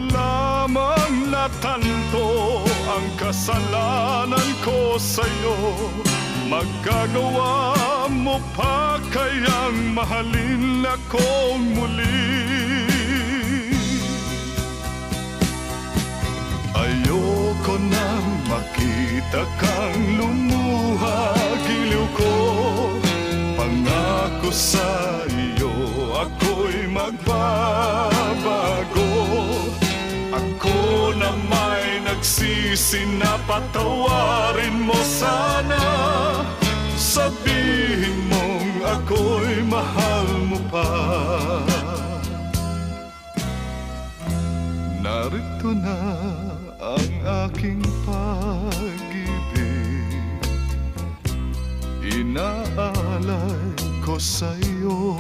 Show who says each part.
Speaker 1: lamang natanto ang kasalanan ko sa'yo. Magagawa mo pa kayang mahalin akong muli? Ayoko nang makita kang lumuha, giliw ko. Pangako sa iyo, ako'y magbabago. Ako na may nagsisi na patawarin mo sana. Sabihin mong ako'y mahal mo pa. Narito na ang aking pag-ibig, inaalay ko sa'yo.